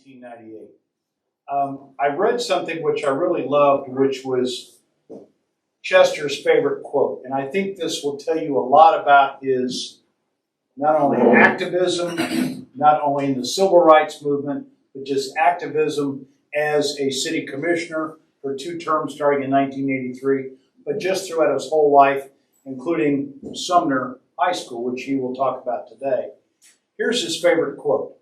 1998. I read something which I really loved, which was Chester's favorite quote. And I think this will tell you a lot about his not only activism, not only in the civil rights movement, but just activism as a city commissioner for 2 terms starting in 1983, but just throughout his whole life, including Sumner High School, which he will talk about today. Here's his favorite quote: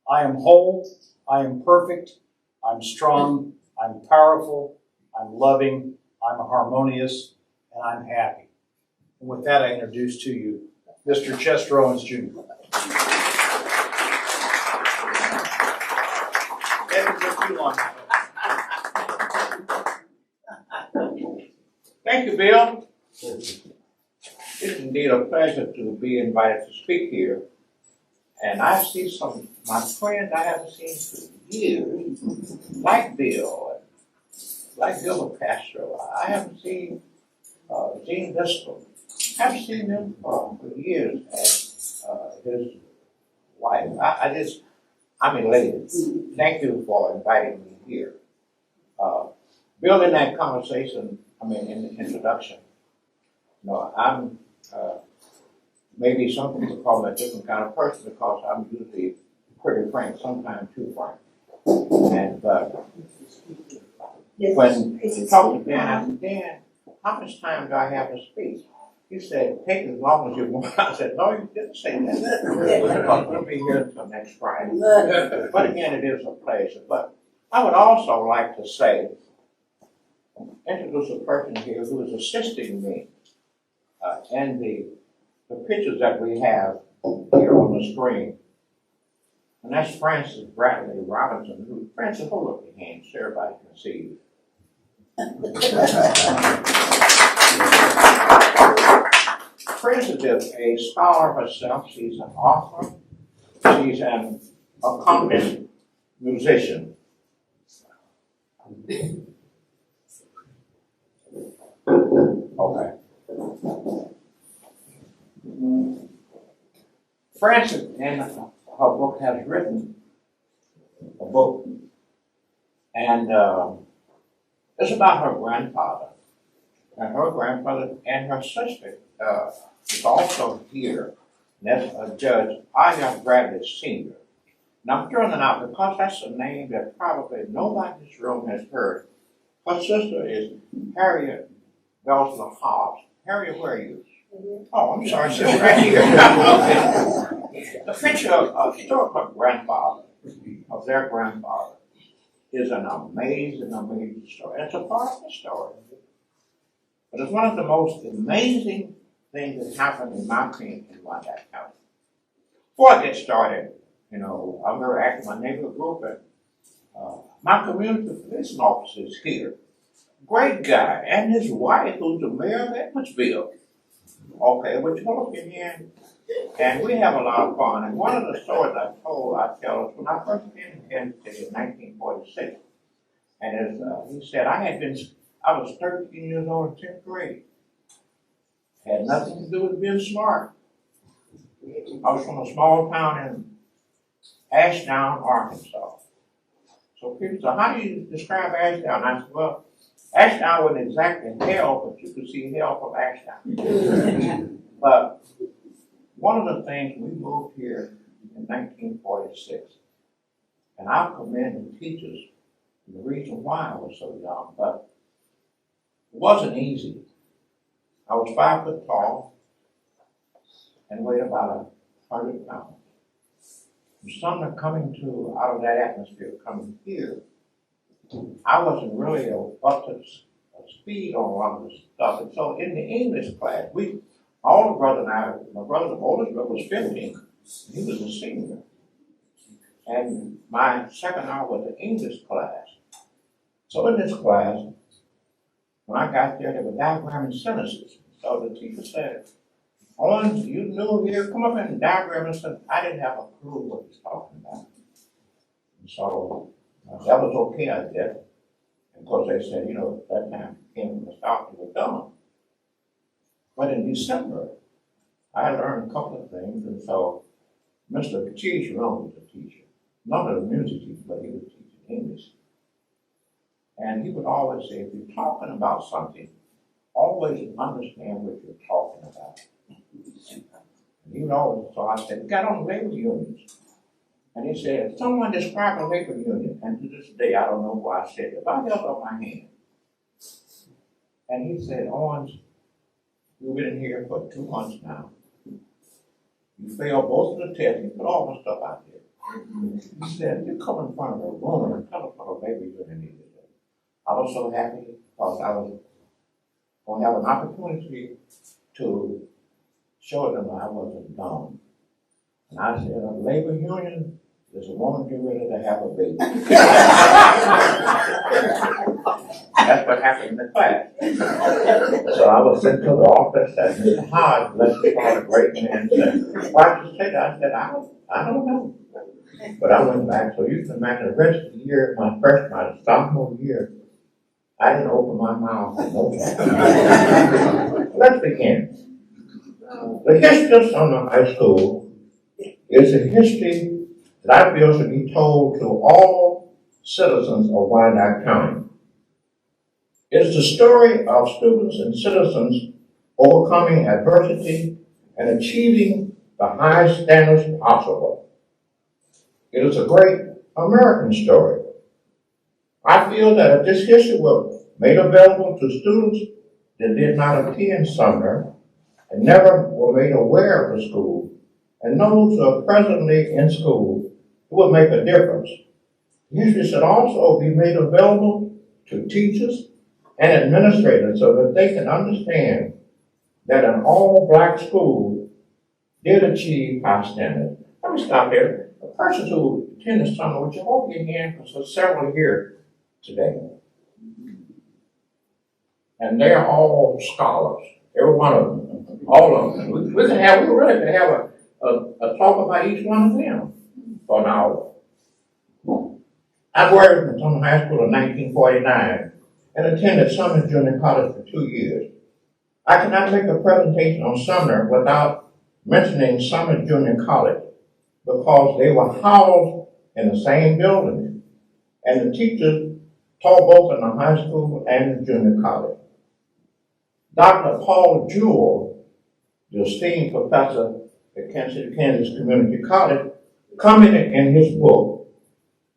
"I am whole, I am perfect, I'm strong, I'm powerful, I'm loving, I'm harmonious, and I'm happy." And with that, I introduce to you Mr. Chester Owens, Jr. Thank you, Bill. It is indeed a pleasure to be invited to speak here. And I see some my friends I haven't seen for years, like Bill, like Gilbert Castro. I haven't seen Gene Driscoll. I haven't seen him for years as his wife. I'm elated. Thank you for inviting me here. Building that conversation, in the introduction, I'm maybe some people call me a different kind of person because I'm usually pretty frank, sometimes too frank. And when you talked to Dan, I said, "Dan, how much time do I have to speak?" He said, "Take as long as you want." I said, "No, you didn't say that." We'll be here until next Friday. But again, it is a pleasure. But I would also like to say, introduce a person here who is assisting me in the pictures that we have here on the screen. And that's Francis Bradley Robinson. Francis, hold up your hand so everybody can see you. Frances is a scholar herself. She's an author. She's an accomplished musician. Okay. Frances, in her book, has written a book, and it's about her grandfather. And her grandfather and her sister is also here. And that's Judge Ida Bradley Sr. Now I'm throwing it out because that's a name that probably nobody in this room has heard. Her sister is Harriet Belsler Hobbs. Harriet, where are you? Oh, I'm sorry, she's right here. The picture of her grandfather, of their grandfather, is an amazing, amazing story. It's a powerful story. But it's one of the most amazing things that happened, in my opinion, in Wyco County. Before I get started, I'm very active in my neighborhood group, and my community policing officer is here. Great guy, and his wife, who's the mayor of Edwardsville. Okay, we're talking in, and we have a lot of fun. And one of the stories I tell is when I first came to Kansas City in 1946, and as he said, I was 13 years old in 10th grade. Had nothing to do with being smart. I was from a small town in Ashdown, Arkansas. So people say, "How do you describe Ashdown?" I said, "Well, Ashdown wasn't exactly hell, but you could see hell from Ashdown." But one of the things, we moved here in 1946, and I'll commend the teachers and the reason why I was so young, but it wasn't easy. I was 5 foot tall and weighed about 100 pounds. And Sumner out of that atmosphere coming here, I wasn't really up to speed on a lot of the stuff. And so in the English class, all the brother and I, my brother, the oldest brother, was 15. He was a senior. And my second hour was the English class. So in this class, when I got there, they were diagramming sentences. So the teacher said, "Owens, you new here, come up and diagram a sentence." I didn't have a clue what he was talking about. And so that was okay, I did. And of course they said, that time came from the South, you were done. But in December, I learned a couple of things, and so Mr. Cheese Room was a teacher. not a music teacher, but he was teaching English. And he would always say, if you're talking about something, always understand what you're talking about. And he would always, so I said, we got on labor unions. And he said, someone describe a labor union. And to this day, I don't know why I said it, but I held up my hand. And he said, Owens, you've been here for 2 months now. You failed both of the tests, you put all the stuff out there. He said, you come in front of a room and tell us what a labor union is. I was so happy because I was going to have an opportunity to show them I wasn't dumb. And I said, a labor union is a woman getting ready to have a baby. That's what happened in the class. So I was sent to the office and Mr. Hodge, bless his heart, a great man, said, why did you say that? I said, I don't know. But I went back, so you can imagine the rest of the year, my sophomore year, I didn't open my mouth and no time. Let's begin. The history of Sumner High School is a history that I feel should be told to all citizens of Wyandotte County. It is the story of students and citizens overcoming adversity and achieving the highest standards possible. It is a great American story. I feel that if this history were made available to students that did not attend Sumner and never were made aware of the school, and those who are presently in school, it would make a difference. History should also be made available to teachers and administrators so that they can understand that an all-black school did achieve high standards. Let me stop there. A person who attended Sumner, would you hold your hand because there's several here today. And they're all scholars, every one of them, all of them. We really could have a talk about each one of them for an hour. I worked in Sumner High School in 1949 and attended Sumner Junior College for 2 years. I cannot make a presentation on Sumner without mentioning Sumner Junior College because they were housed in the same building and the teachers taught both in the high school and the junior college. Dr. Paul Jewell, the esteemed professor at Kansas City, Kansas Community College, commented in his book,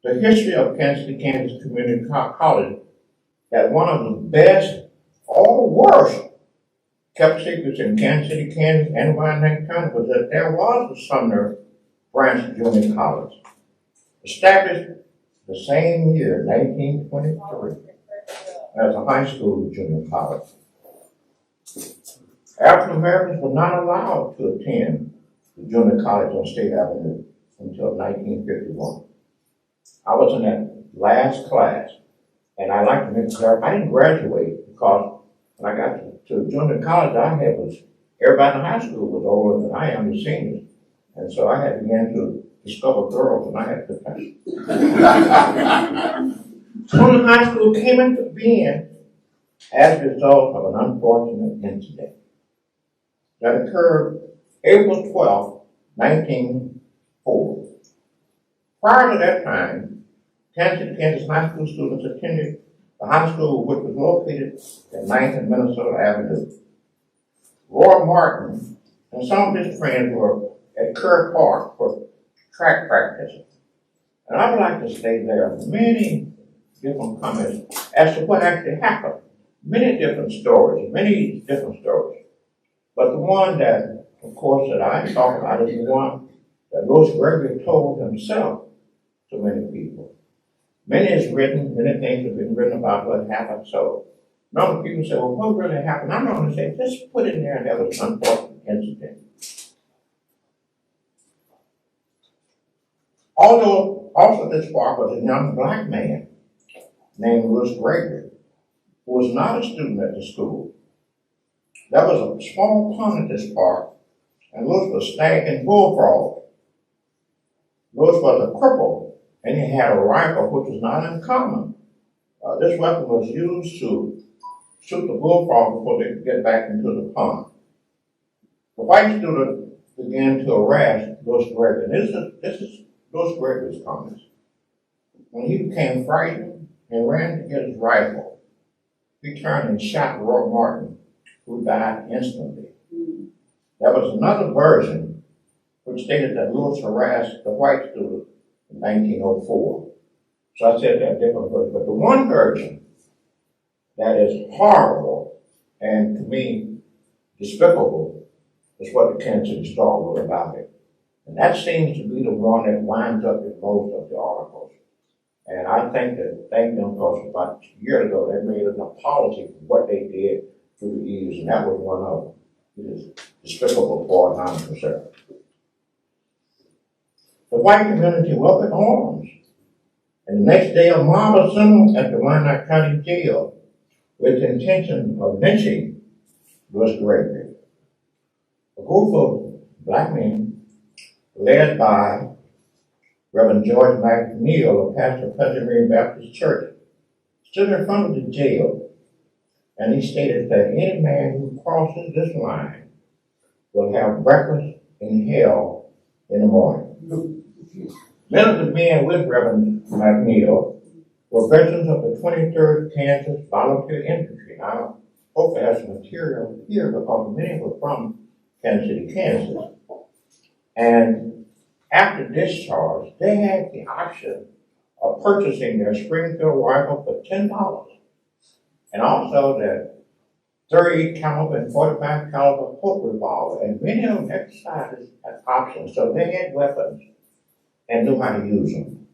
The History of Kansas City, Kansas Community College, that one of the best or worst kept secrets in Kansas City, Kansas, and Wyandotte County was that there was a Sumner Branch Junior College, established the same year, 1923, as a high school junior college. African Americans were not allowed to attend the junior college on State Avenue until 1951. I was in that last class, and I like to make clear, I didn't graduate because when I got to junior college, everybody in high school was older than I am, the seniors. And so I had began to discover girls, and I had to time. Sumner High School came into being as a result of an unfortunate incident that occurred April 12, 1904. Prior to that time, Kansas High School students attended the high school which was located at 9th and Minnesota Avenue. Roy Martin and some of his friends were at Kerr Park for track practice. And I would like to say there are many different comments as to what actually happened. Many different stories. But the one that, of course, that I talk about is the one that Louis Gregory told himself to many people. Many things have been written about what happened. So, normal people say, well, what really happened? I'm not going to say, just put in there that was an unfortunate incident. Although, also this park was a young black man named Louis Gregory, who was not a student at the school. There was a small pond at this park, and Louis was snagging bullfrogs. Louis was a cripple, and he had a rifle, which was not uncommon. This weapon was used to shoot the bullfrog before they could get back into the pond. The white student began to harass Louis Gregory. And this is Those Gregory's comments. When he became frightened and ran to get his rifle, he turned and shot Roy Martin, who died instantly. There was another version which stated that Lewis harassed the white student in 1904. So I said there are different versions. But the one version that is horrible and to me despicable is what the Kansas City Star wrote about it. And that seems to be the one that winds up in most of the articles. And I thank them because about a year ago they made an apology for what they did through the years, and that was one of them. It is despicable for 100%. The white community was up in arms. And the next day, a mob assembled at the Wyco County Jail with the intention of lynching Louis Gregory. A group of black men, led by Reverend George McNeil, a pastor of Presbyterian Baptist Church, stood in front of the jail, and he stated that any man who crosses this line will have breakfast in hell in the morning. Many of the men with Reverend McNeil were veterans of the 23rd Kansas Volunteer Infantry. Now, I hope I have some material here because many were from Kansas City, Kansas. And after discharge, they had the option of purchasing their Springfield rifle for $10. And also their 38 caliber and 45 caliber Colt revolver. And many of them exercised as options. So they had weapons and knew how to use them.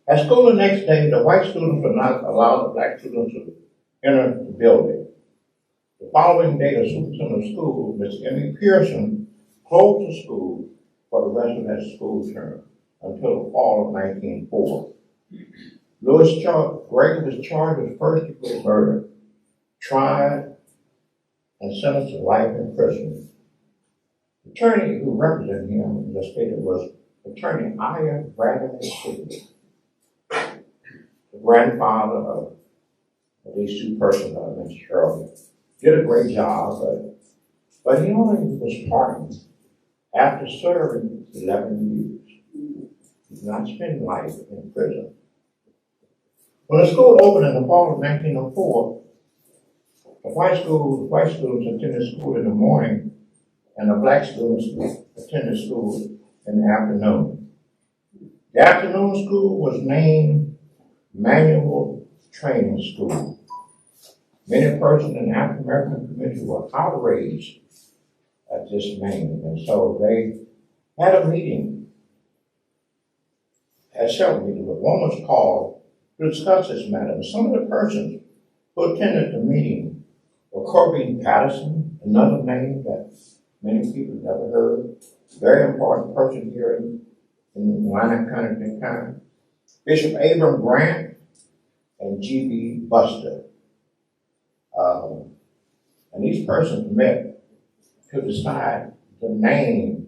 At school the next day, the white students were not allowed the black students to enter the building. The following day, the superintendent of schools, Ms. Emmy Pearson, closed the school for the rest of that school term until the fall of 1904. Louis Gregory was charged with first-degree murder, tried, and sentenced to life in prison. The attorney who represented him in the state was Attorney Aya Bradley Sidney, the grandfather of these two persons I mentioned earlier. Did a great job, but he only was pardoned after serving 11 years. He did not spend life in prison. When the school opened in the fall of 1904, the white students attended school in the morning, and the black students attended school in the afternoon. The afternoon school was named Manual Training School. Many persons in the African American community were outraged at this name, and so they had a meeting, had several meetings, but one was called to discuss this matter. And some of the persons who attended the meeting were Corbin Patterson, another name that many people never heard, very important person here in Wyco County, Bishop Abram Grant, and G.B. Buster. And these persons met to decide the name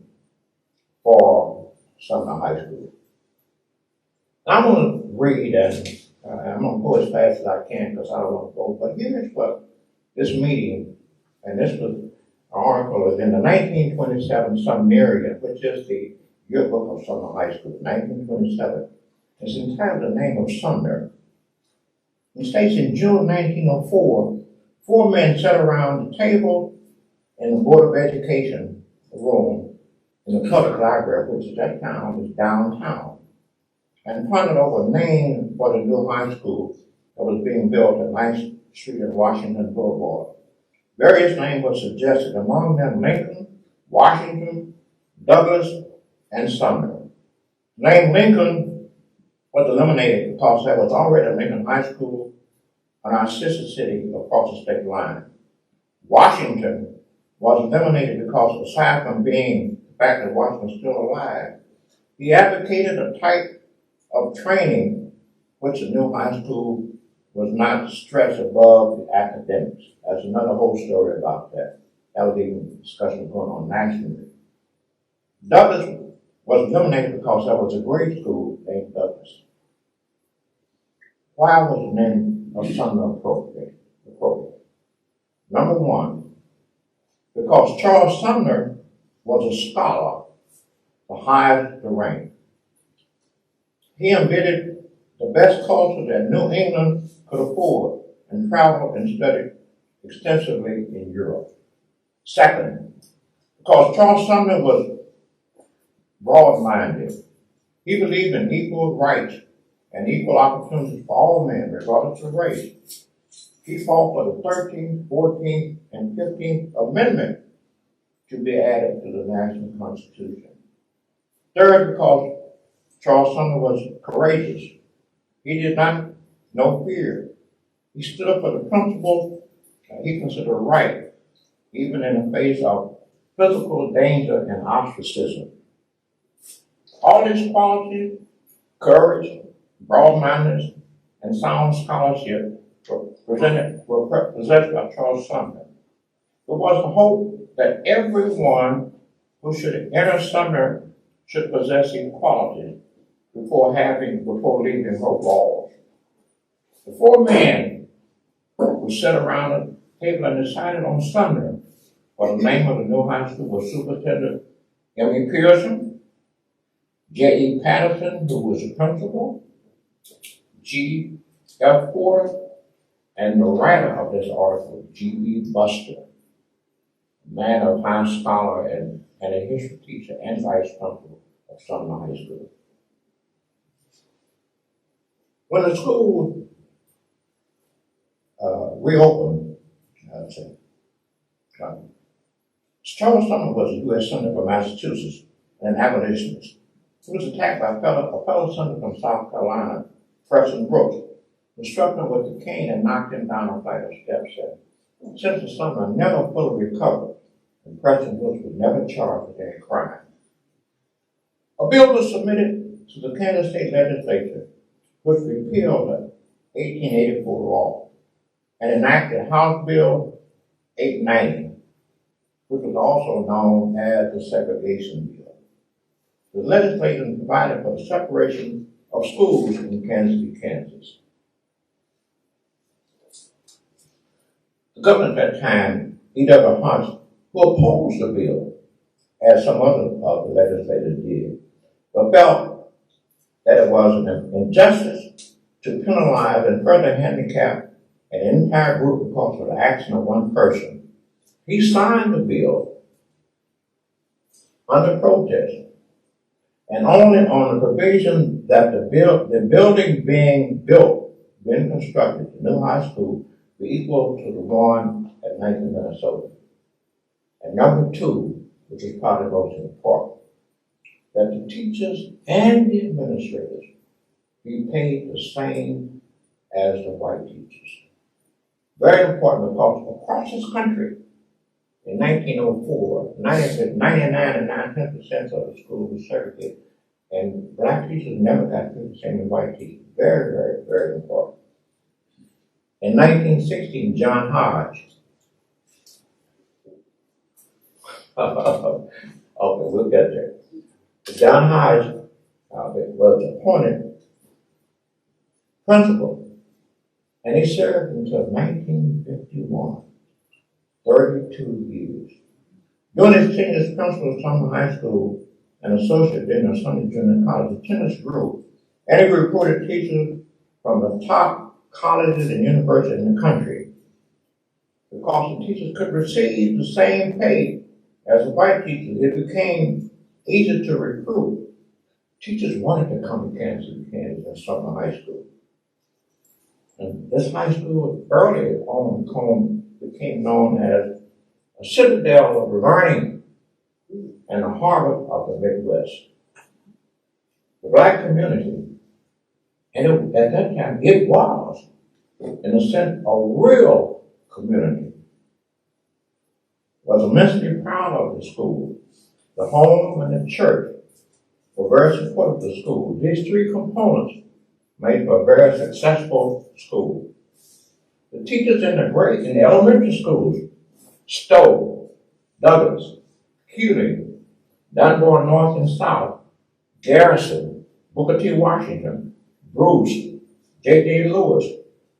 for Sumner High School. I'm going to read, and I'm going to go as fast as I can because I don't want to go, but here's what this meeting, and this was an article is in the 1927 Sumnerian, which is the yearbook of Sumner High School, 1927. It's entitled The Name of Sumner. It states in June 1904, 4 men sat around the table in the Board of Education room in the public library, which at that time was downtown, and pondered over a name for the new high school that was being built at 9th Street and Washington Boulevard. Various names were suggested, among them Lincoln, Washington, Douglas, and Sumner. The name Lincoln was eliminated because there was already a Lincoln High School on our sister city across the state line. Washington was eliminated because, aside from being the fact that Washington was still alive, he advocated a type of training which the new high school was not stressed above the academics. That's another whole story about that. That was even discussion going on nationally. Douglas was eliminated because there was a grade school named Douglas. Why was the name of Sumner appropriate? Number one, because Charles Sumner was a scholar, the highest the rank. He embedded the best culture that New England could afford and traveled and studied extensively in Europe. Second, because Charles Sumner was broad-minded, he believed in equal rights and equal opportunities for all men, regardless of race. He fought for the 13th, 14th, and 15th Amendment to be added to the National Constitution. Third, because Charles Sumner was courageous. He did not know fear. He stood up for the principles that he considered right, even in the face of physical danger and ostracism. All these qualities, courage, broad-mindedness, and sound scholarship were possessed by Charles Sumner. It was the hope that everyone who should enter Sumner should possess equality before leaving her walls. The four men who sat around a table and decided on Sumner for the name of the new high school was Superintendent M.E. Pearson, J.E. Patterson, who was the principal, G.F. Porter, and the writer of this article, G.E. Buster, a man of high scholar and a history teacher and vice principal of Sumner High School. When the school reopened, Charles Sumner was a U.S. Senator from Massachusetts and an abolitionist. He was attacked by a fellow senator from South Carolina, Preston Brooks, who struck him with a cane and knocked him down a flight of steps. Since the Sumner never fully recovered, and Preston Brooks was never charged with any crime. A bill was submitted to the Kansas State Legislature, which repealed the 1884 law and enacted House Bill 890, which was also known as the Segregation Bill. The legislation provided for the separation of schools in Kansas City, Kansas. The governor at that time, E.W. Hunt, who opposed the bill, as some other of the legislators did, but felt that it was an injustice to penalize and further handicap an entire group because of the action of one person. He signed the bill under protest, and only on the provision that the building being constructed, the new high school, be equal to the one at 19 Minnesota. And number two, which is probably most important, that the teachers and the administrators be paid the same as the white teachers. Very important because across this country, in 1904, 99 and 9% of the schools were segregated, and black teachers never got paid the same as white teachers. Very, very, very important. In 1916, John Hodge, okay, we'll get there. John Hodge was appointed principal, and he served until 1951, 32 years. During his tenure as principal of Sumner High School and associate dean of Sumner Junior College, attendance grew, and he recruited teachers from the top colleges and universities in the country. Because the teachers could receive the same pay as the white teachers, it became easier to recruit. Teachers wanted to come to Kansas City, Kansas, and Sumner High School. And this high school early on became known as a citadel of learning and a Harvard of the Midwest. The black community, and at that time it was, in a sense, a real community, was immensely proud of the school. The home and the church were very supportive of the school. These three components made for a very successful school. The teachers in the elementary schools, Stowe, Douglas, Hewlett, Dunbar North and South, Garrison, Booker T. Washington, Bruce, J.D. Lewis,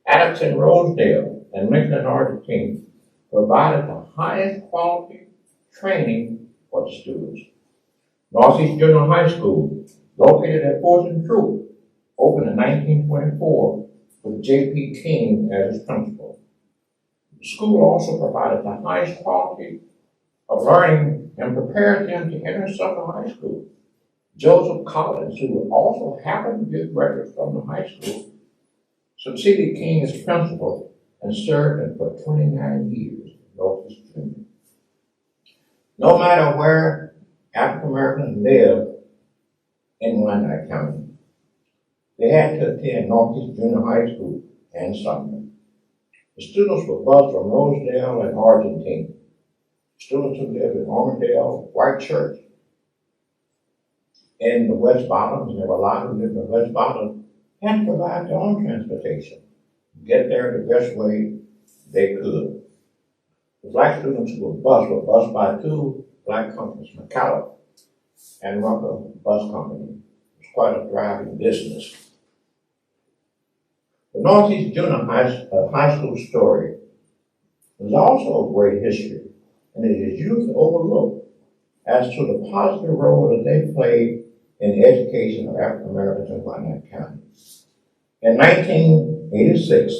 Addison Rosedale, and Lincoln Argentine provided the highest quality training for the students. Northeast Junior High School, located at 4th and Troop, opened in 1924 with J.P. King as its principal. The school also provided the highest quality of learning and prepared them to enter Sumner High School. Joseph Collins, who also happened to be a graduate from the high school, succeeded King as principal and served him for 29 years in Northeast Junior. No matter where African Americans live in Wyco County, they had to attend Northeast Junior High School and Sumner. The students were bused from Rosedale and Argentine. Students who lived in Armadale, White Church, in the West Bottoms, and there were a lot who lived in the West Bottoms, had to provide their own transportation, get there the best way they could. The black students who were bused by two black companies, McCallum and Rucker Bus Company. It was quite a thriving business. The Northeast Junior High School story is also a great history, and it is usually overlooked as to the positive role that they played in the education of African Americans in Wyco County. In 1986,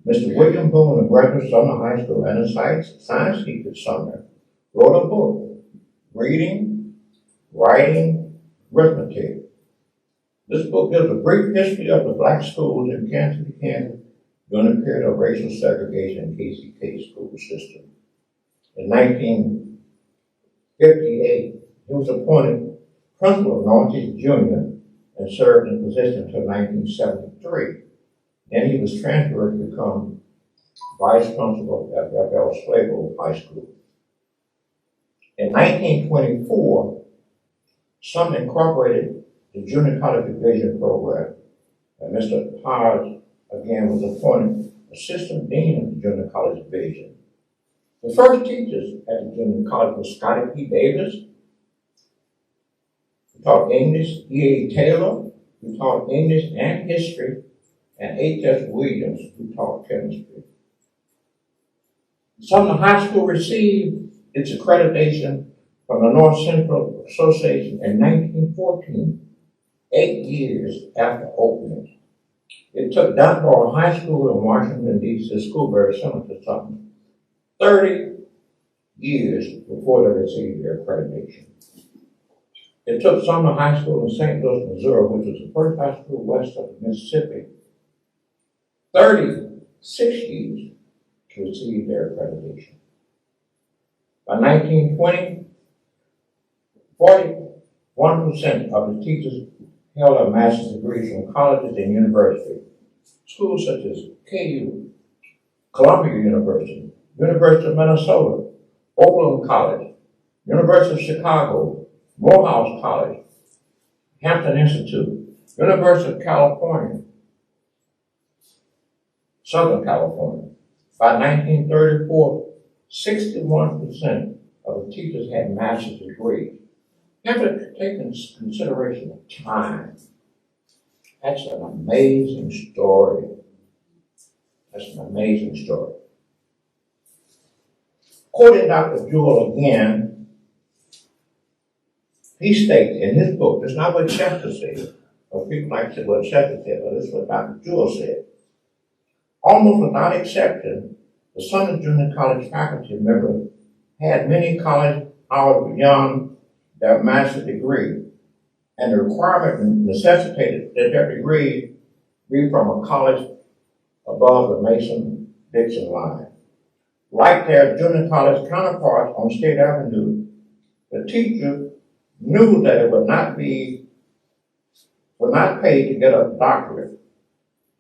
Mr. William Boone, a graduate of Sumner High School and a science teacher at Sumner, wrote a book, Reading, Writing, Arithmetic. This book gives a brief history of the black schools in Kansas City, Kansas during the period of racial segregation in KCK school system. In 1958, he was appointed principal of Northeast Junior and served in position until 1973. Then he was transferred to become vice principal at F.L. Slagle High School. In 1924, Sumner incorporated the Junior College Division program, and Mr. Powers again was appointed assistant dean of the Junior College Division. The first teachers at the Junior College were Scotty P. Davis, who taught English, E.A. Taylor, who taught English and history, and H.S. Williams, who taught chemistry. Sumner High School received its accreditation from the North Central Association in 1914, 8 years after opening. It took Dunbar High School in Washington, D.C., school very similar to Sumner, 30 years before they received their accreditation. It took Sumner High School in St. Louis, Missouri, which was the first high school west of the Mississippi, 36 years to receive their accreditation. By 1920, 41% of the teachers held a master's degree from colleges and universities. Schools such as KU, Columbia University, University of Minnesota, Oakland College, University of Chicago, Morehouse College, Hampton Institute, University of California, Southern California. By 1934, 61% of the teachers had master's degrees. You have to take into consideration of time. That's an amazing story. That's an amazing story. Quoting Dr. Jewell again, he states in his book, it's not what Chester said, or people like to say what Chester said, but it's what Dr. Jewell said. Almost without exception, the Sumner Junior College faculty members had many college hours beyond their master's degree, and the requirement necessitated that their degree be from a college above the Mason-Dixon line. Like their junior college counterparts on State Avenue, the teacher knew that it would not pay to get a doctorate.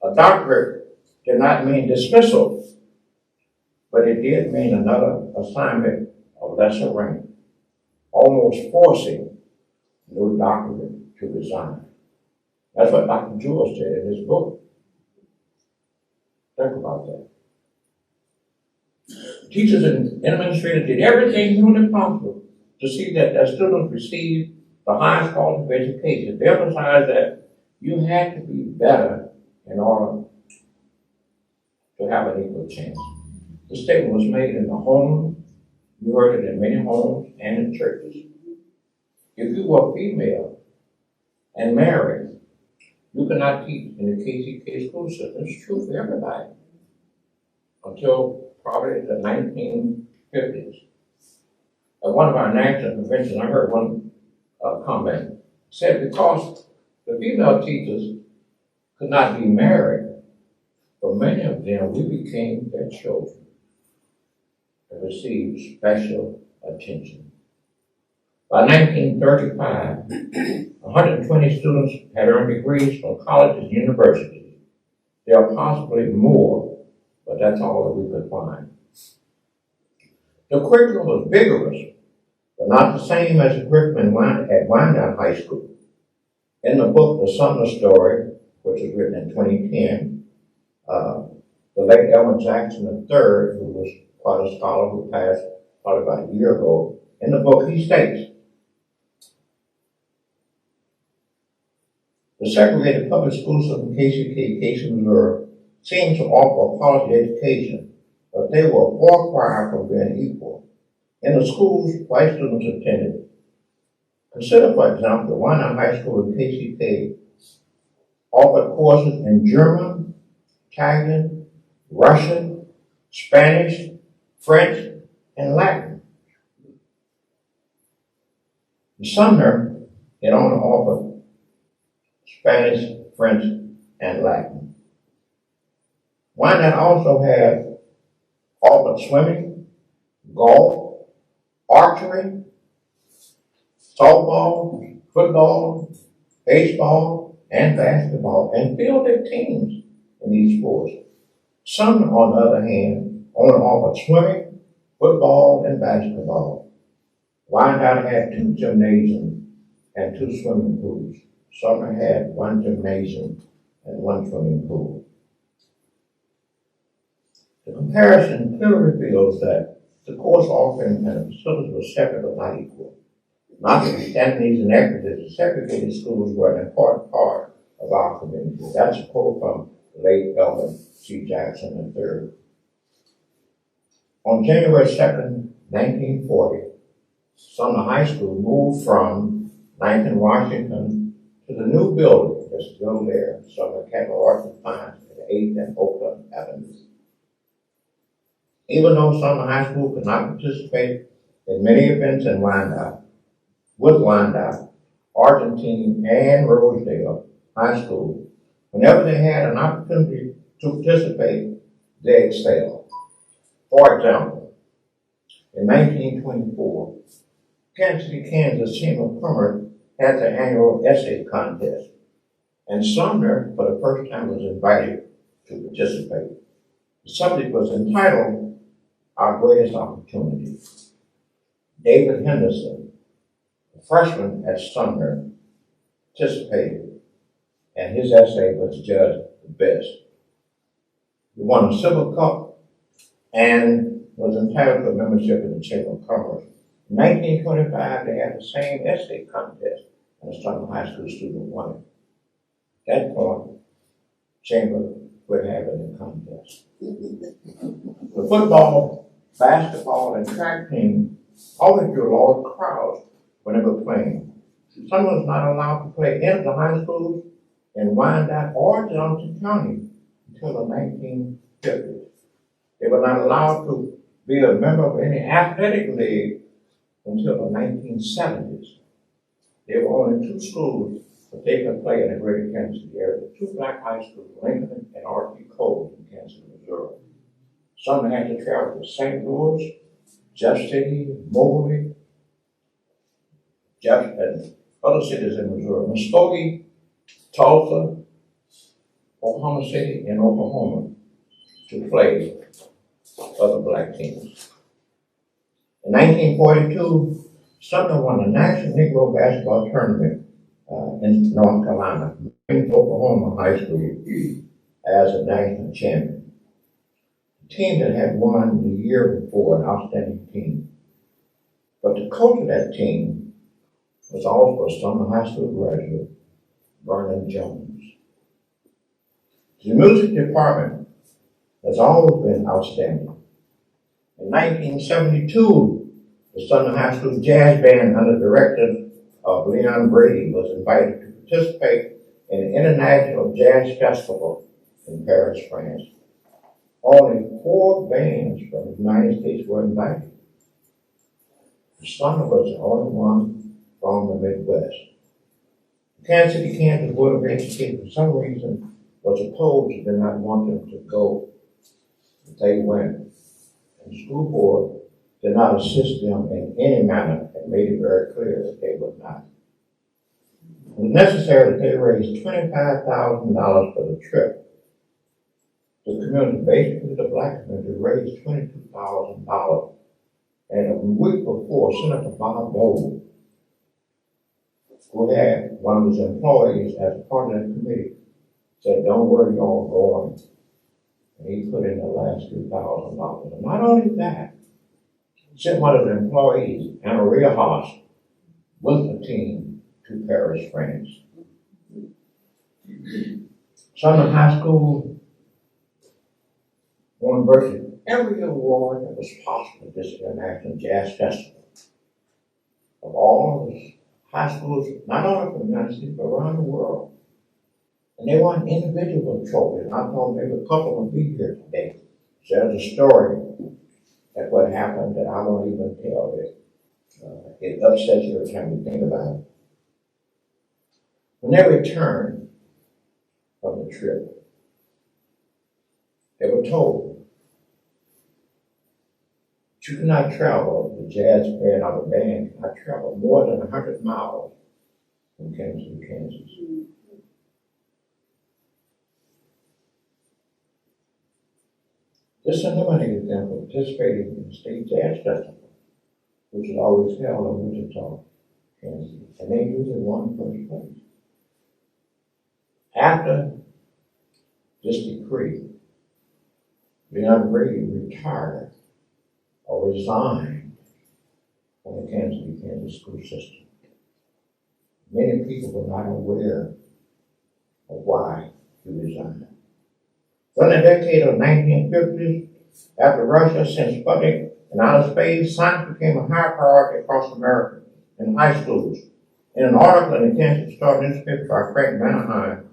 A doctorate did not mean dismissal, but it did mean another assignment of lesser rank, almost forcing no doctorate to resign. That's what Dr. Jewell said in his book. Think about that. Teachers and administrators did everything humanly possible to see that their students received the highest quality of education. They emphasized that you had to be better in order to have an equal chance. The statement was made in the home. You heard it in many homes and in churches. if you were female and married, you could not teach in the KCK school system. It's true for everybody. Until probably the 1950s. At one of our national conventions, I heard one comment, said because the female teachers could not be married, for many of them, we became their children and received special attention. By 1935, 120 students had earned degrees from colleges and universities. There are possibly more, but that's all that we could find. The curriculum was vigorous, but not the same as the curriculum at Wyandotte High School. In the book, The Sumner Story, which was written in 2010, the late Owens III, who was quite a scholar who passed probably about a year ago, in the book he states, the segregated public school system KCK, Casey, Missouri, seemed to offer a quality education, but they were a far cry from being equal. In the schools white students attended, consider, for example, the Wyandotte High School in KCK offered courses in German, Italian, Russian, Spanish, French, and Latin. In Sumner, it only offered Spanish, French, and Latin. Wyandotte also had offered swimming, golf, archery, softball, football, baseball, and basketball, and fielded teams in these sports. Some, on the other hand, only offered swimming, football, and basketball. Wyandotte had 2 gymnasiums and 2 swimming pools. Sumner had 1 gymnasium and 1 swimming pool. The comparison clearly reveals that the course offering and the facilities were separate but not equal. Notwithstanding these inequities, the segregated schools were an important part of our community. That's a quote from the late Elmer C. Jackson III. On January 2nd, 1940, Sumner High School moved from 9th and Washington to the new building that's still there, Sumner Capital Arts and Science at 8th and Oakland Avenues. Even though Sumner High School could not participate in many events in Wyandotte, Argentine, and Rosedale High School, whenever they had an opportunity to participate, they excelled. For example, in 1924, Kansas City, Kansas Chamber of Commerce had their annual essay contest, and Sumner, for the first time, was invited to participate. The subject was entitled, Our Greatest Opportunity. David Henderson, a freshman at Sumner, participated, and his essay was judged the best. He won a Silver Cup and was entitled to a membership in the Chamber of Commerce. In 1925, they had the same essay contest, and a Sumner High School student won it. At that point, Chamber would have it in the contest. The football, basketball, and track team always drew large crowds when they were playing. Sumner was not allowed to play in the high schools in Wyandotte or Johnson County until the 1950s. They were not allowed to be a member of any athletic league until the 1970s. There were only 2 schools that they could play in the greater Kansas City area, 2 black high schools, Lincoln and R.P. Cole in Kansas City, Missouri. Sumner had to travel to St. Louis, Jeff City, Moberly, and other cities in Missouri, Muskogee, Tulsa, Oklahoma City, and Oklahoma to play other black teams. In 1942, Sumner won the National Negro Basketball Tournament in North Carolina, in Oklahoma High School as a national champion. The team that had won the year before, an outstanding team. But the coach of that team was also a Sumner High School graduate, Vernon Jones. The music department has always been outstanding. In 1972, the Sumner High School Jazz Band, under the direction of Leon Brady was invited to participate in the International Jazz Festival in Paris, France. Only 4 bands from the United States were invited. Sumner was the only one from the Midwest. The Kansas City, Kansas Board of Education, for some reason, was opposed and did not want them to go. But they went. And the school board did not assist them in any manner and made it very clear that they would not. It was necessary that they raise $25,000 for the trip. The community, basically the black community, raised $22,000. And a week before, Senator Bob Dole, who had one of his employees as a part of that committee, said, "Don't worry, y'all going." And he put in the last $2,000. And not only that, he sent one of his employees, Anna Haas, with the team to Paris, France. Sumner High School won virtually every award that was possible at this International Jazz Festival. Of all of the high schools, not only from the United States, but around the world. And they won individual trophies. I thought maybe a couple would be here today. So there's a story that what happened that I won't even tell it. It upsets you every time you think about it. When they returned from the trip, they were told, "You cannot travel, the jazz band or the band cannot travel more than 100 miles from Kansas City, Kansas." This eliminated them from participating in the state jazz festival, which is always held in Wichita, Kansas, and they usually won first place. After this decree, Leon Brady retired or resigned from the Kansas City, Kansas school system. Many people were not aware of why he resigned. During the decade of 1950s, after Russia sent Sputnik and outer space, science became a high priority across America in high schools. In an article in the Kansas Star newspaper by Frank Mannerheim,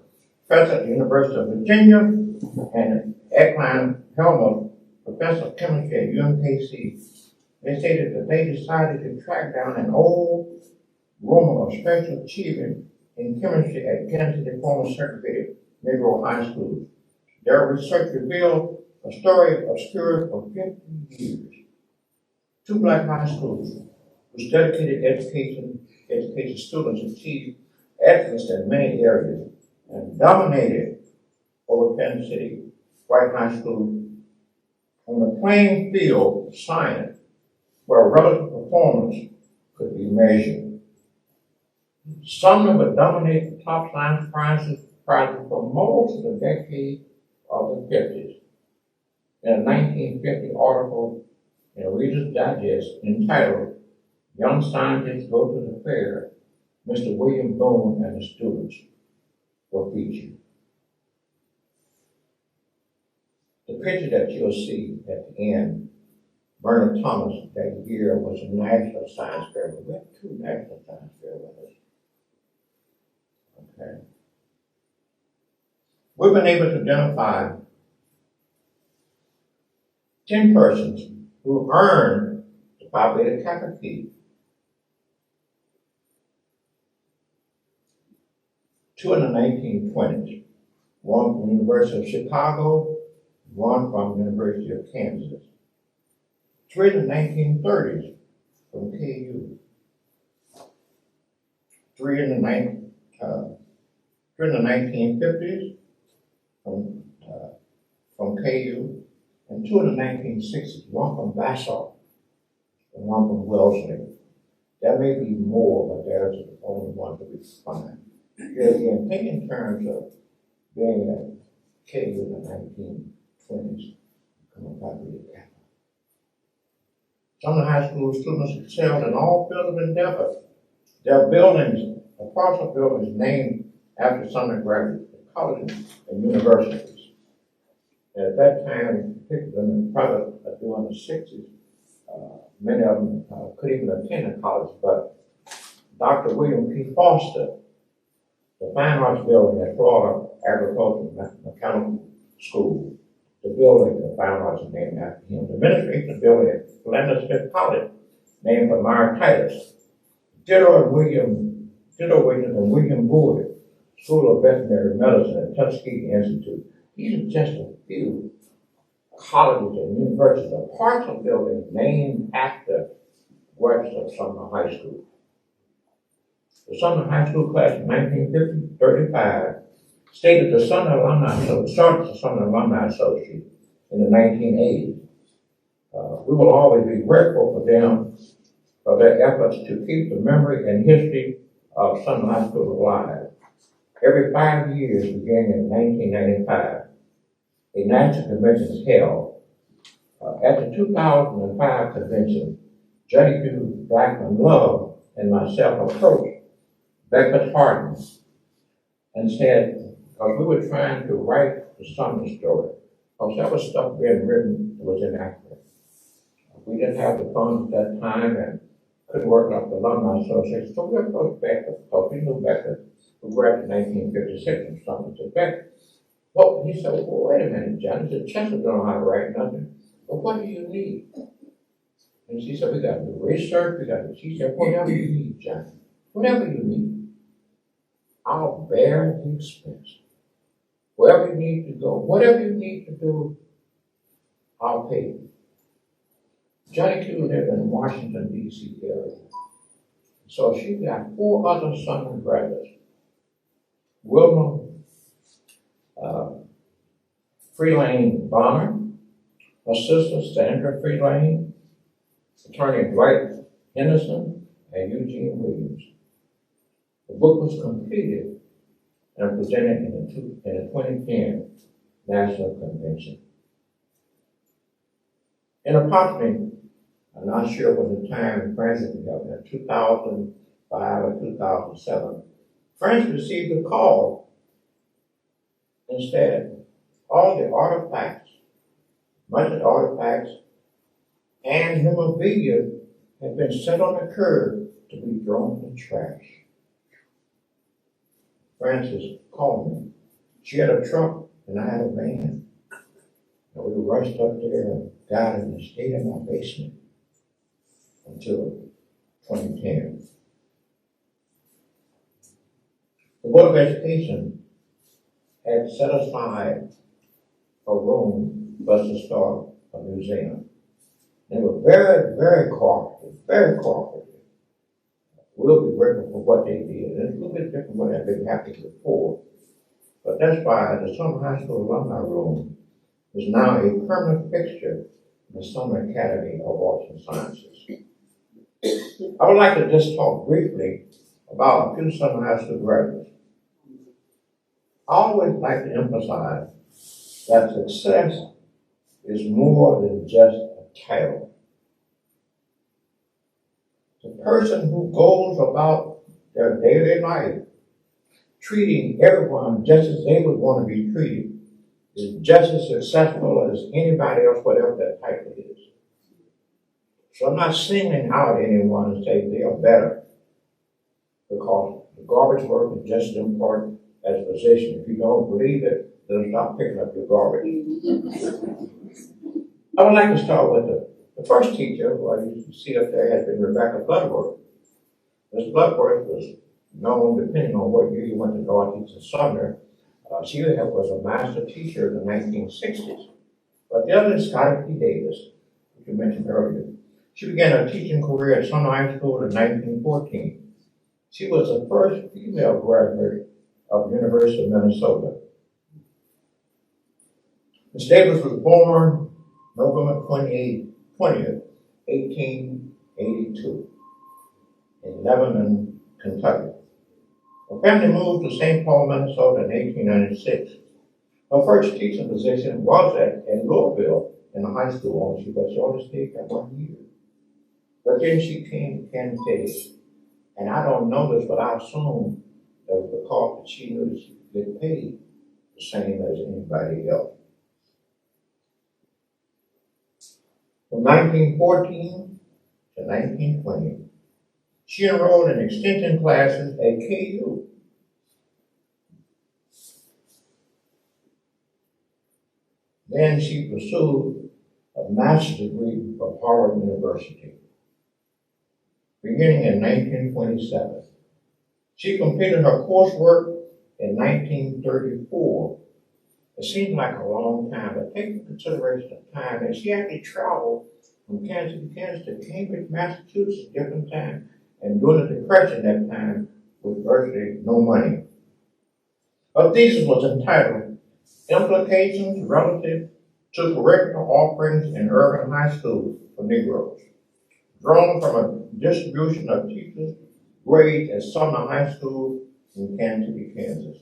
professor at the University of Virginia, and Ekman Helmut, professor of chemistry at UMKC, they stated that they decided to track down an old rumor of special achievement in chemistry at Kansas City former segregated Negro high schools. Their research revealed a story obscured for 50 years. 2 black high schools, whose dedicated education students achieved excellence in many areas and dominated over Kansas City white high school on the playing field of science, where relative performance could be measured. Sumner would dominate the top science prizes for most of the decade of the 50s. In a 1950 article in Reader's Digest entitled "Young Scientists Go to the Fair," Mr. William Boone and his students were featured. The picture that you'll see at the end, Bernard Thomas that year was a National Science Fair. We had 2 National Science Fair with us. Okay. We've been able to identify 10 persons who earned the Phi Beta Kappa key. 2 in the 1920s, one from the University of Chicago, one from the University of Kansas. 3 in the 1930s from KU. 3 in the 1950s from KU, and 2 in the 1960s, one from Vassar and one from Wellesley. There may be more, but there's only one that we find. Here again, think in terms of being at KU in the 1920s, becoming Phi Beta Kappa. Some of the high school students excelled in all fields of endeavor. Their buildings, apartment buildings named after Sumner graduates, colleges and universities. And at that time, particularly probably during the 60s, many of them could even attend a college, but Dr. William P. Foster, the Fine Arts Building at Florida Agricultural Mechanical School. The building, the Fine Arts, is named after him. The Administration Building at Philander Smith College, named for Myra Titus. Ditto Williams and William Boyd, School of Veterinary Medicine at Tuskegee Institute. These are just a few colleges and universities, or parts of buildings named after graduates of Sumner High School. The Sumner High School class of 1935 started the Sumner Alumni Association in the 1980s. We will always be grateful for them for their efforts to keep the memory and history of Sumner High School alive. Every 5 years, beginning in 1995, a national convention is held. At the 2005 convention, Johnny Q. Blackman Love and myself approached Beckett Hardin and said, because we were trying to write the Sumner story, because there was stuff being written that was inaccurate. We didn't have the funds at that time and couldn't work up the Alumni Association, so we approached Beckett, because we knew Beckett, who graduated in 1956 from Sumner. To Beckett, well, he said, well, wait a minute, John. He said, Chester don't know how to write nothing. But what do you need? And she said, we got to do research, we got to, she said, whatever you need, John. Whatever you need. I'll bear the expense. Wherever you need to go, whatever you need to do, I'll pay you. Johnny Q lived in the Washington, D.C. area. So she got 4 other Sumner graduates. Wilma Freelane Bonner, her sister Sandra Freelane, attorney Dwight Henderson, and Eugene Williams. The book was completed and presented in the 2010 National Convention. In approximately, I'm not sure when the time Francis was held, in 2005 or 2007, Francis received a call and said, all the artifacts, much of the artifacts, and memorabilia had been set on the curb to be thrown in the trash. Frances called me. She had a truck and I had a van. And we rushed up there and got it and stayed in my basement until 2010. The Board of Education had set aside a room for us to start a museum. They were very, very cooperative, very cooperative. We'll be grateful for what they did. It's a little bit different from what had been happening before. But that's why the Sumner High School Alumni Room is now a permanent fixture in the Sumner Academy of Arts and Sciences. I would like to just talk briefly about a few Sumner High School graduates. I always like to emphasize that success is more than just a title. The person who goes about their daily life treating everyone just as they would want to be treated is just as successful as anybody else, whatever that title is. So I'm not singling out anyone and saying they are better, because the garbage work is just as important as a position. If you don't believe it, then stop picking up your garbage. I would like to start with the first teacher, who I used to see up there, has been Rebecca Bloodworth. Ms. Bloodworth was known, depending on what year you went to Northeast and Sumner, she was a master teacher in the 1960s. But the other is Scotty P. Davis, which you mentioned earlier. She began her teaching career at Sumner High School in 1914. She was the first female graduate of the University of Minnesota. Ms. Davis was born November 20th, 1882, in Lebanon, Kentucky. Her family moved to St. Paul, Minnesota in 1896. Her first teaching position was in Louisville in the high school, but she only stayed there 1 year. But then she came to Kansas City, and I don't know this, but I assume that was because that she knew that she could get paid the same as anybody else. From 1914 to 1920, She enrolled in extension classes at KU. Then she pursued a master's degree from Harvard University, beginning in 1927. She completed her coursework in 1934. It seemed like a long time, but take into consideration of time, and she actually traveled from Kansas to Cambridge, Massachusetts, different time, and during the Depression that time, with virtually no money. Her thesis was entitled Implications Relative to Curricular Offerings in Urban High Schools for Negroes, drawn from a distribution of teachers' grades at Sumner High School in Kansas City, Kansas.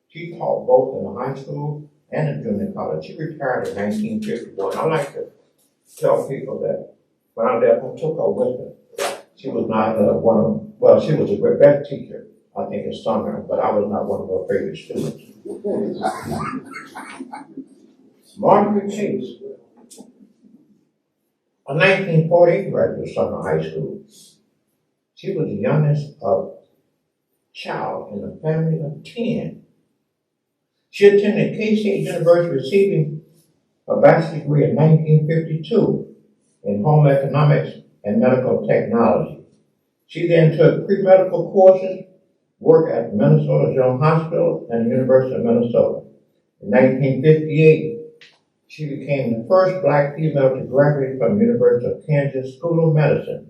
She taught both in the high school and in junior college. She retired in 1951. I like to tell people that when I left, I took her with her. She was not she was a best teacher, I think, at Sumner, but I was not one of her favorite students. Margaret Case, a 1948 graduate of Sumner High School. She was the youngest child in a family of 10. She attended K-State University, receiving a bachelor's degree in 1952 in home economics and medical technology. She then took pre-medical courses, worked at Minnesota General Hospital and the University of Minnesota. In 1958, she became the first black female to graduate from the University of Kansas School of Medicine.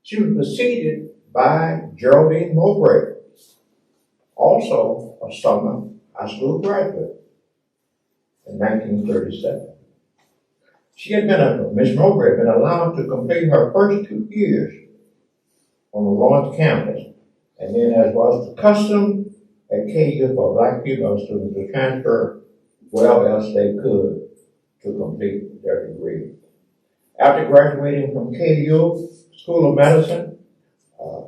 She was preceded by Geraldine Mowbray, also a Sumner High School graduate, in 1937. Miss Mowbray had been allowed to complete her first 2 years on the Lawrence campus, and then, as was the custom at KU for black female students to transfer where else they could to complete their degree. After graduating from KU School of Medicine,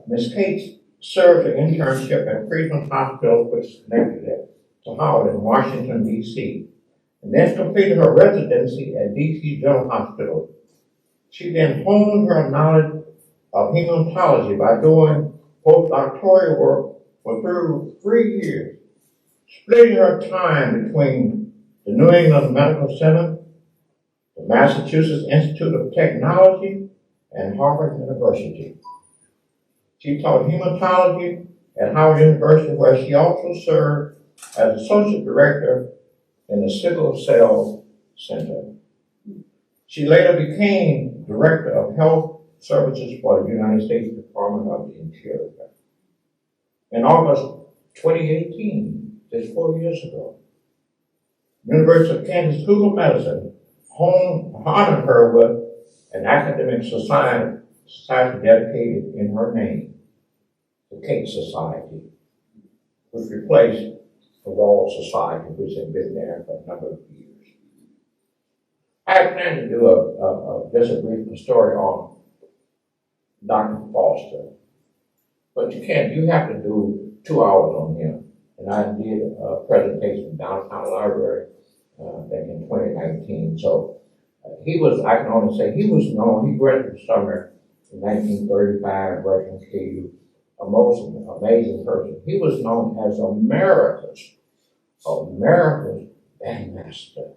Ms. Cates served an internship at Freedman Hospital, which is connected to Howard in Washington, D.C., and then completed her residency at D.C. General Hospital. She then honed her knowledge of hematology by doing postdoctoral work for 3 years, splitting her time between the New England Medical Center, the Massachusetts Institute of Technology, and Harvard University. She taught hematology at Howard University, where she also served as Associate Director in the Sickle Cell Center. She later became Director of Health Services for the United States Department of the Interior. In August 2018, just 4 years ago, University of Kansas School of Medicine honored her with an academic society dedicated in her name, the Cate Society, which replaced the Wall Society, which had been there for a number of years. I had planned to do just a brief story on Dr. Foster, but you have to do 2 hours on him. And I did a presentation in Downtown Library back in 2019. So I can only say he was known, he graduated from Sumner in 1935, graduated from KU, a most amazing person. He was known as America's bandmaster.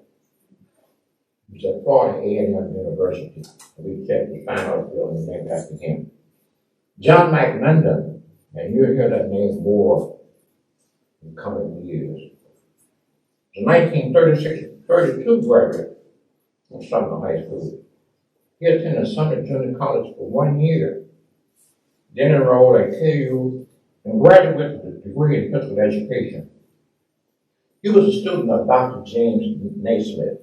He was at Florida A&M University. We checked the final building named after him. John McLendon, and you'll hear that name more in coming years. The 1936-32 graduate of Sumner High School. He attended Sumner Junior College for 1 year, then enrolled at KU and graduated with a degree in physical education. He was a student of Dr. James Naismith,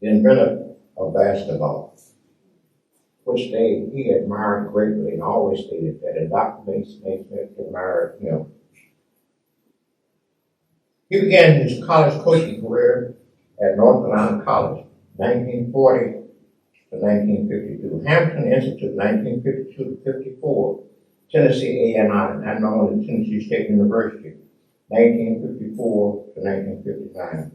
the inventor of basketball, which he admired greatly and always stated that, and Dr. Naismith admired him. He began his college coaching career at North Carolina College, 1940 to 1952. Hampton Institute, 1952 to 54. Tennessee A&I, now known as Tennessee State University, 1954 to 1959.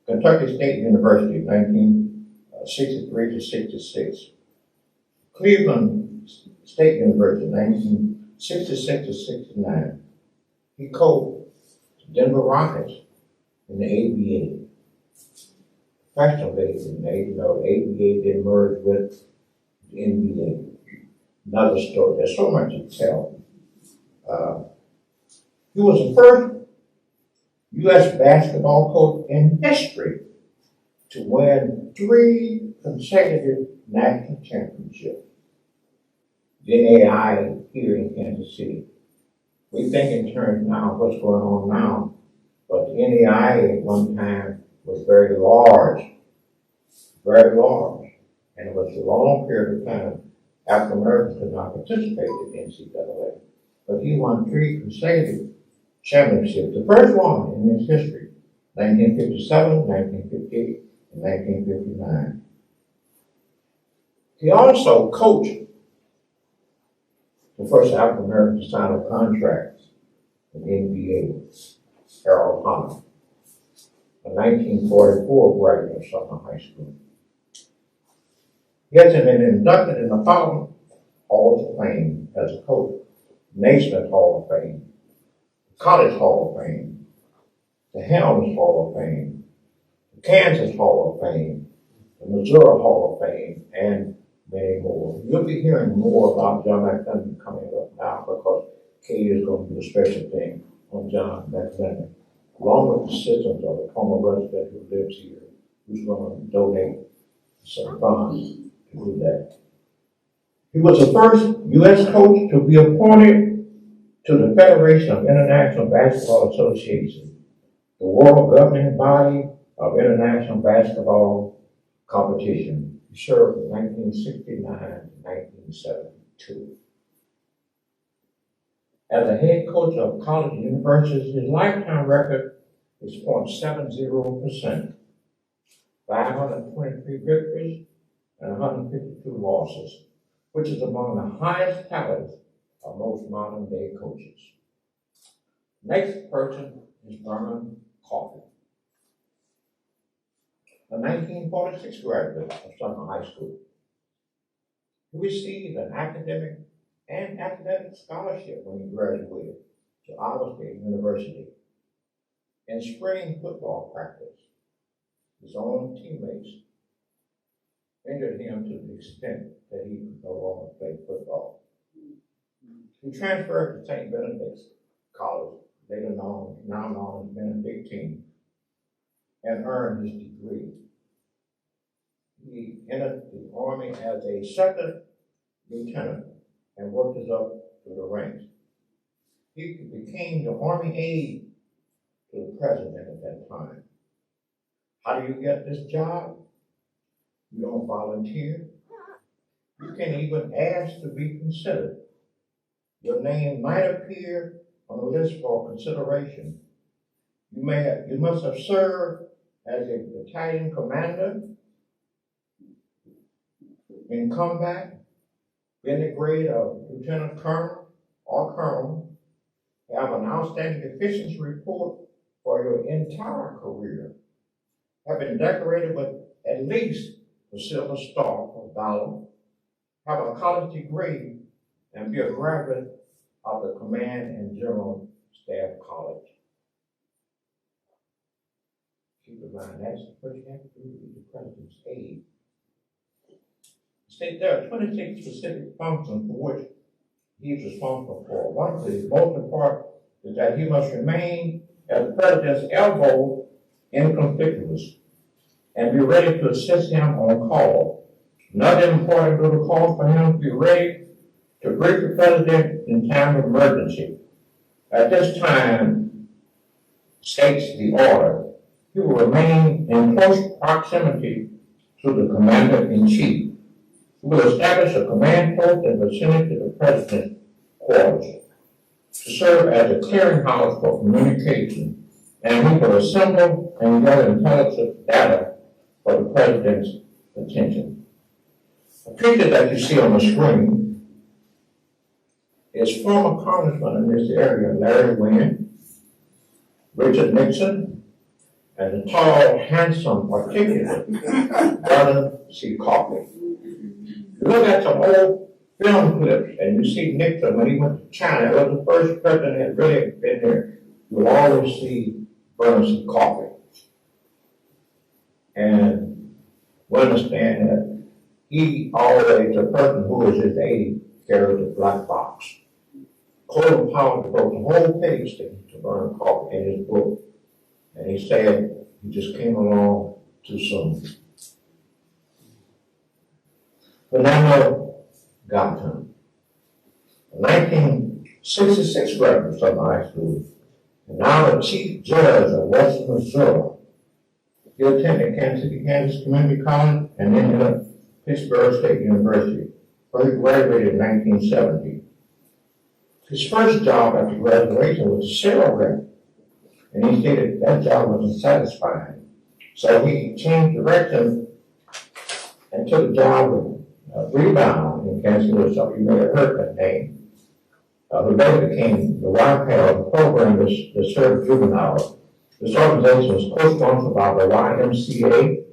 Kentucky State University, 1963 to 66. Cleveland State University, 1966 to 69. He coached Denver Rockets in the ABA. Professional base in the ABA did merge with the NBA. Another story. There's so much to tell. He was the first U.S. basketball coach in history to win 3 consecutive national championships. The NAI here in Kansas City. We think in terms now of what's going on now, but the NAI at one time was very large, and it was a long period of time African Americans could not participate in NCAA. But he won 3 consecutive championships, the first one in his history, 1957, 1958, and 1959. He also coached the first African American to sign a contract in the NBA, Harold Hunter, a 1944 graduate of Sumner High School. He has been inducted in the following Halls of Fame as a coach: Naismith Hall of Fame, the College Hall of Fame, the Helms Hall of Fame, the Kansas Hall of Fame, the Missouri Hall of Fame, and many more. You'll be hearing more about John McClendon coming up now because Kay is going to do a special thing on John McClendon, along with the assistance of a former resident who lives here, who's going to donate some funds to do that. He was the first U.S. coach to be appointed to the Federation of International Basketball Association, the world governing body of international basketball competition. He served from 1969 to 1972. As a head coach of college and universities, his lifetime record is .70%, 523 victories and 152 losses, which is among the highest talents of most modern day coaches. Next person is Vernon Coffey, a 1946 graduate of Sumner High School. He received an academic and athletic scholarship when he graduated to Iowa State University. In spring football practice, his own teammates injured him to the extent that he could no longer play football. He transferred to St. Benedict's College, later now known as Benedictine, and earned his degree. He entered the Army as a second lieutenant and worked his up through the ranks. He became the Army aide to the president at that time. How do you get this job? You don't volunteer. You can even ask to be considered. Your name might appear on the list for consideration. You must have served as a battalion commander in combat, in the grade of lieutenant colonel or colonel, have an outstanding efficiency report for your entire career, have been decorated with at least the Silver Star of Valor, have a college degree, and be a graduate of the Command and General Staff College. Keep in mind, that's what you have to do with the president's aide. State there are 26 specific functions for which he is responsible for. One of the most important is that he must remain at the president's elbow inconspicuous and be ready to assist him on call. Another important little call for him to be ready to brief the president in time of emergency. At this time, states the order, he will remain in close proximity to the commander-in-chief. He will establish a command post in the vicinity of the president's quarters to serve as a clearinghouse for communication, and he will assemble and gather intelligence data for the president's attention. The picture that you see on the screen is former congressman in this area, Larry Wynn, Richard Nixon, and the tall, handsome, articulate Vernon C. Coffey. You look at some old film clips, and you see Nixon when he went to China, it was the first president that really been there. You'll always see burners of coffee. And we understand that he always, the person who is his aide, carries a black box. Colin Powell devotes a whole page to burn coffee in his book. And he said he just came along too soon. Fernando got him. In 1966 graduate from high school, and now the chief judge of Western Missouri. He attended Kansas Community College and ended up Pittsburgh State University, where he graduated in 1970. His first job after graduation was a sales rep, and he stated that job wasn't satisfying. So he changed direction and took a job with Rebound in Kansas City. Some of you may have heard that name. Who later became the Wyco program that served juveniles. This organization was co-sponsored by the YMCA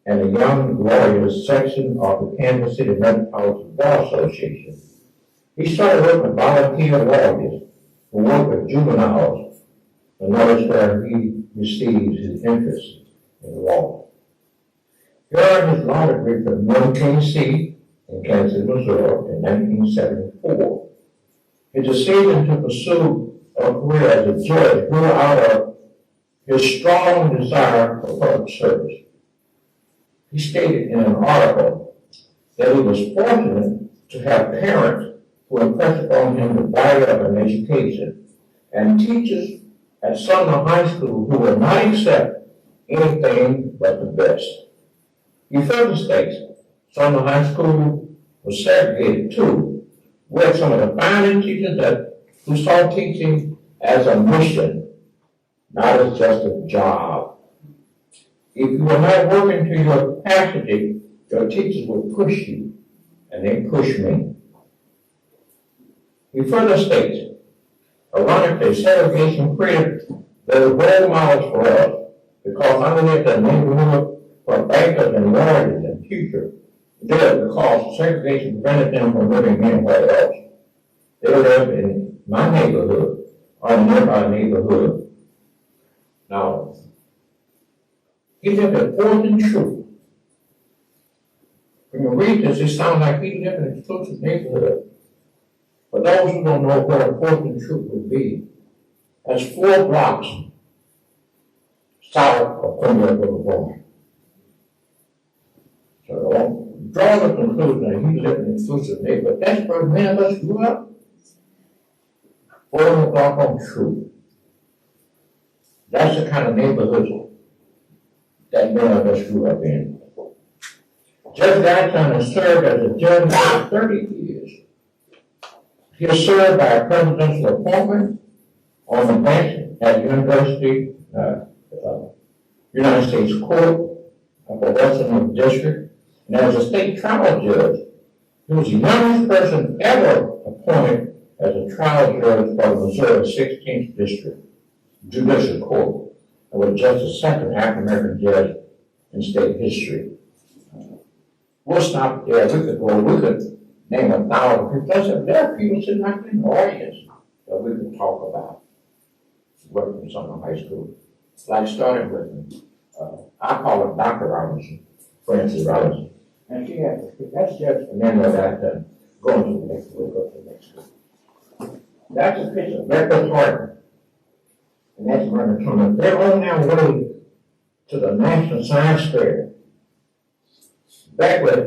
and the Young Lawyers section of the Kansas City Metropolitan Bar Association. He started working with volunteer lawyers who work with juveniles, and notice where he receives his interest in law. He earned his law degree from UMKC in Kansas, Missouri in 1974. His decision to pursue a career as a judge grew out of his strong desire for public service. He stated in an article that he was fortunate to have parents who impressed upon him the value of an education and teachers at Sumner High School who would not accept anything but the best. He further states Sumner High School was segregated too. We had some of the finest teachers who saw teaching as a mission, not as just a job. If you were not working to your capacity, your teachers would push you, and they pushed me. He further states, ironically, segregation created the role models for us, because underneath the neighborhood for bankers and lawyers and teachers, did because segregation prevented them from living anywhere else. They lived in my neighborhood or a nearby neighborhood. Now, he lived at 4th and True. When you read this, it sounds like he lived in an exclusive neighborhood. For those who don't know where 4th and True would be, that's 4 blocks south of Columbia Boulevard. So, draw the conclusion that he lived in an exclusive neighborhood. That's where many of us grew up. 4 o'clock on True. That's the kind of neighborhood that many of us grew up in. Judge Gadsden has served as a judge for 30 years. He is served by a presidential appointment on the bench at United States Court of the Western District. And as a state trial judge, he was the youngest person ever appointed as a trial judge for the Missouri 16th District Judicial Court, and was just the second African-American judge in state history. We'll stop there. We could name 1,000 people. Plus, there are people sitting out in the audience that we could talk about working in Sumner High School. Like starting with, I call her Dr. Robinson, Frances Robinson. And she had, that's just a member of that, going to the next, we'll go to the next one. That's a picture of Becca Harden. And that's Vernon Truman. They're on their way to the National Science Fair. Beckwith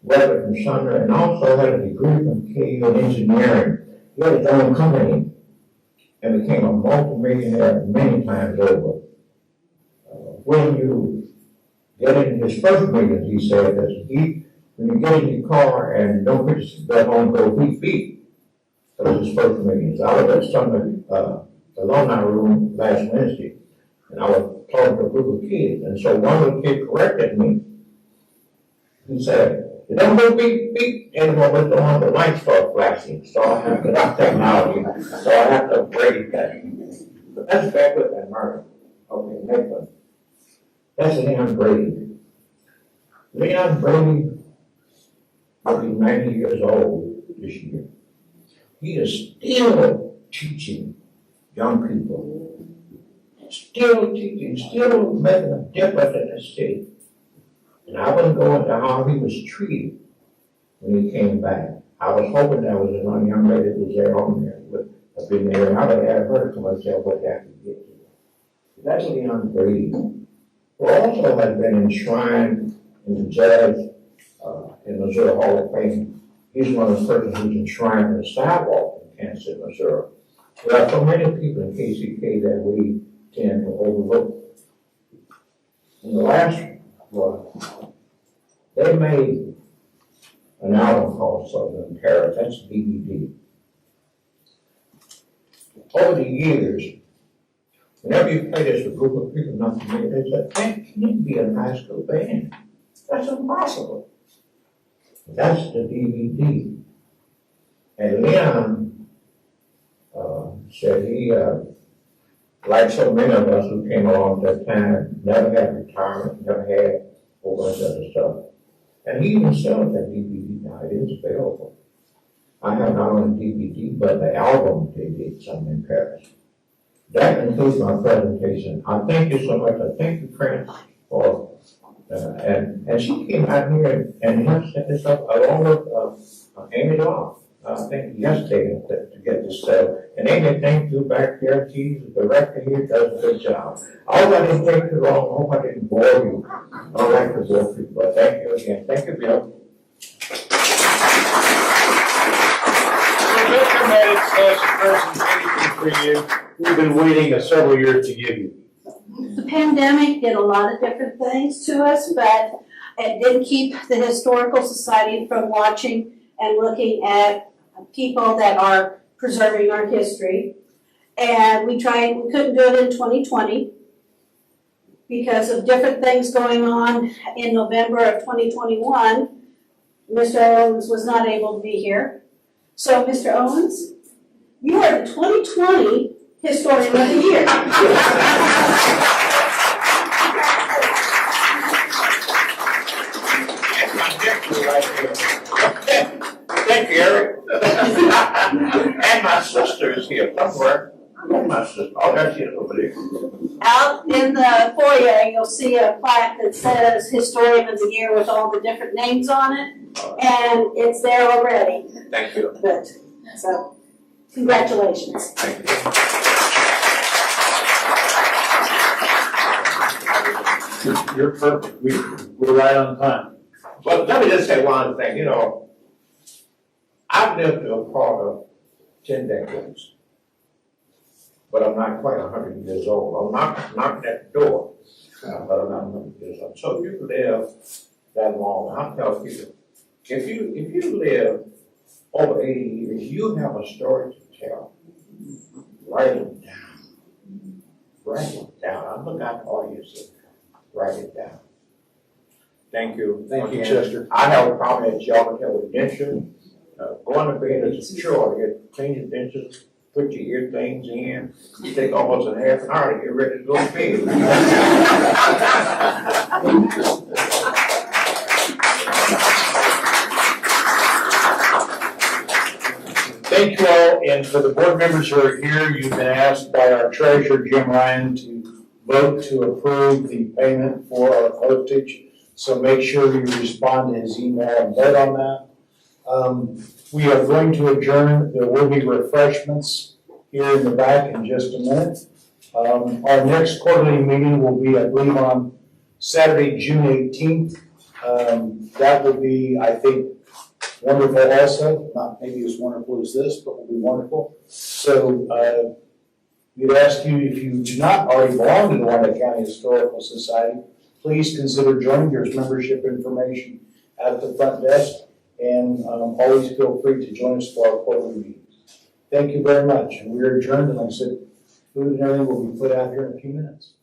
graduated from Sumner and also had a degree from KU in engineering. He had his own company and became a multi-millionaire many times over. When you get into his first millions, he said that when you get in your car and don't put your seatbelt on, go beep. That was his first millions. I was at Sumner alumni room last Wednesday, and I was talking to a group of kids, and so one of the kids corrected me. He said, "You don't go beep anymore with the lights start flashing." So I have to have technology, so I have to upgrade that. But that's Beckwith and Murray. Okay, next one. That's Leon Brady. Leon Brady will be 90 years old this year. He is still teaching young people, still teaching, still making a difference in the city. And I wouldn't go into how he was treated when he came back. I was hoping that was one young lady that was there on there would have been there, and I would have had her come and tell what that could get to. That's Leon Brady, who also has been enshrined in the judge in Missouri Hall of Fame. He's one of the persons who's enshrined in the sidewalk in Kansas City, Missouri. There are so many people in KCK that we tend to overlook. In the last one, they made an album called Southern Paris. That's a DVD. Over the years, whenever you play this with a group of people not familiar, they say, "Man, you need to be in a high school band." That's impossible. That's the DVD. And Leon said he, like so many of us who came along at that time, never had retirement, never had a whole bunch of other stuff. And he even sells that DVD now. It is available. I have not only DVD, but the album they did, Sumner in Paris. That concludes my presentation. I thank you so much. I thank you, Prince, for and she came out here and helped set this up along with Amy Law. I think yesterday to get this set. And Amy, thank you back there. She's the director here, does a good job. I hope I didn't take too long. I hope I didn't bore you. I don't like to bore people, but thank you again. Thank you, Bill. Mr. Maddox has a presentation for you. We've been waiting several years to give you. The pandemic did a lot of different things to us, but it didn't keep the Historical Society from watching and looking at people that are preserving our history. And we couldn't do it in 2020 because of different things going on in November of 2021. Mr. Owens was not able to be here. So, Mr. Owens, you are the 2020 Historian of the Year. Thank you, Eric. And my sister is here somewhere. My sister. Oh, there she is over there. Out in the foyer, you'll see a plaque that says Historian of the Year with all the different names on it, and it's there already. Thank you. Good. So, congratulations. Thank you. You're perfect. We're right on time. Well, let me just say one thing. You know, I've lived to a part of 10 decades, but I'm not quite 100 years old. I'm knocking at the door, but I'm not 100 years old. So if you live that long, I'll tell people, if you live over 80 years, you have a story to tell. Write it down. Write it down. I'm looking at all you say. Write it down. Thank you. Thank you, Chester. I have a problem at y'all with dentures. Going to bed is a chore. You clean your dentures, put your ear things in. You take almost a half an hour to get ready to go to bed. Thank you all, and for the board members who are here, you've been asked by our treasurer, Jim Ryan, to vote to approve the payment for our postage. So make sure you respond to his email and vote on that. We are going to adjourn. There will be refreshments here in the back in just a minute. Our next quarterly meeting will be, I believe, on Saturday, June 18th. That will be, I think, wonderful also. Not maybe as wonderful as this, but will be wonderful. So we'd ask you, if you do not already belong to the Wyco County Historical Society, please consider joining. There's membership information at the front desk. And always feel free to join us for our quarterly meetings. Thank you very much. And we're adjourned, and like I said, food and everything will be put out here in a few minutes.